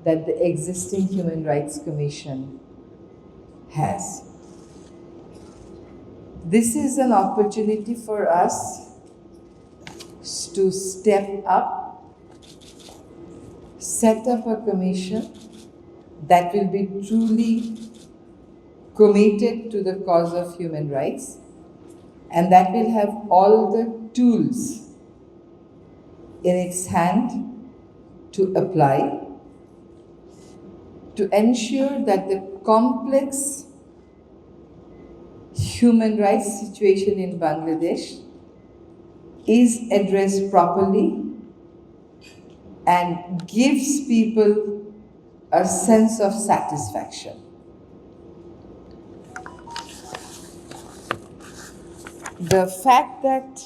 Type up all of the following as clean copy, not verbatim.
that the existing Human Rights Commission has. This is an opportunity for us to step up, set up a commission that will be truly committed to the cause of human rights, and that will have all the tools in its hand to apply to ensure that the complex human rights situation in Bangladesh is addressed properly and gives people a sense of satisfaction. The fact that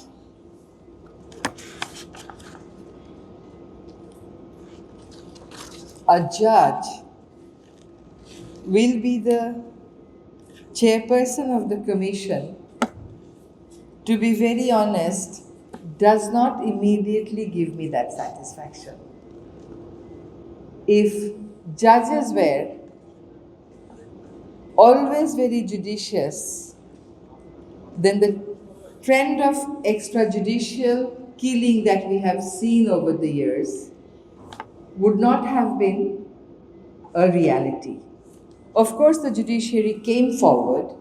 a judge will be the chairperson of the commission, to be very honest, does not immediately give me that satisfaction. If judges were always very judicious, then the trend of extrajudicial killing that we have seen over the years would not have been a reality. Of course, the judiciary came forward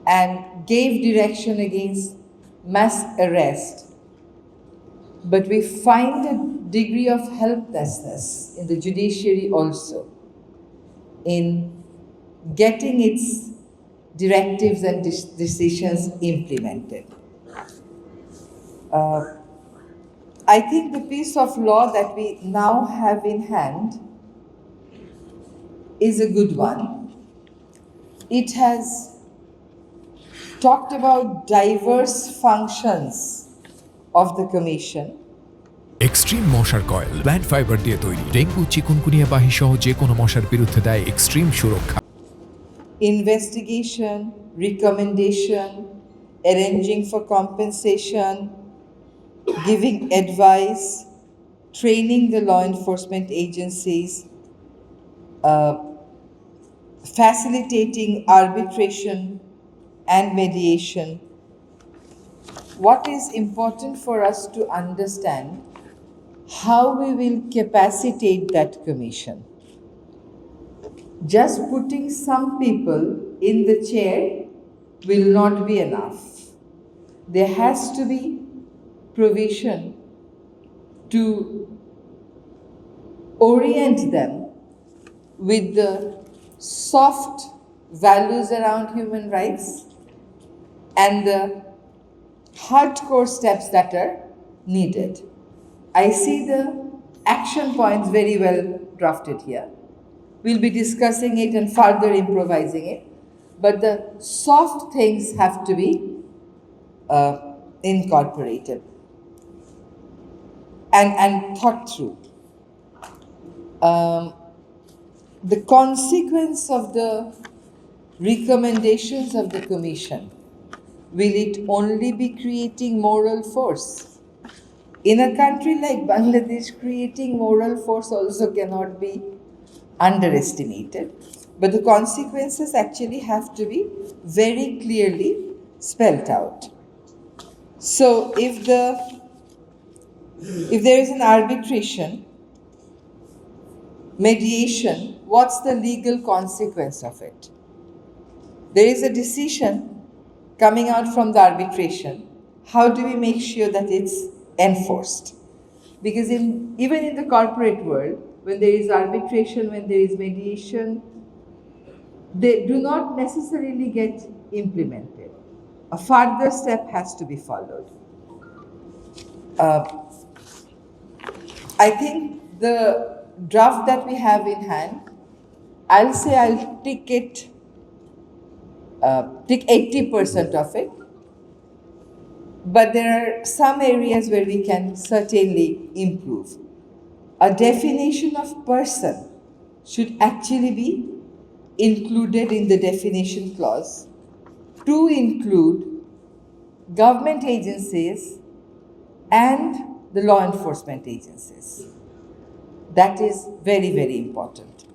and gave direction against mass arrest, but we find a degree of helplessness in the judiciary also in getting its directives and decisions implemented. I think the piece of law that we now have in hand is a good one. It has talked about diverse functions of the Commission. Extreme মশার coil plant fibre দিয়ে তৈরি, dengue chikungunya বাহি সহ যে কোনো মশার বিরুদ্ধে দেয় এক্সট্রিম সুরক্ষা। Investigation, recommendation, arranging for compensation, giving advice, training the law enforcement agencies, facilitating arbitration and mediation. What is important for us to understand how we will capacitate that commission. Just putting some people in the chair will not be enough. There has to be provision to orient them with the soft values around human rights and the hardcore steps that are needed. I see the action points very well drafted here. We'll be discussing it and further improvising it, but the soft things have to be incorporated and thought through. The consequence of the recommendations of the Commission, will it only be creating moral force? In a country like Bangladesh, creating moral force also cannot be underestimated, but the consequences actually have to be very clearly spelled out. So if there is an arbitration, mediation, what's the legal consequence of it? There is a decision coming out from the arbitration. How do we make sure that it's enforced? Because even in the corporate world, when there is arbitration, when there is mediation, they do not necessarily get implemented. A further step has to be followed. I think the draft that we have in hand, I'll say I'll take 80% of it, but there are some areas where we can certainly improve. A definition of person should actually be included in the definition clause to include government agencies and the law enforcement agencies. That is very, very important.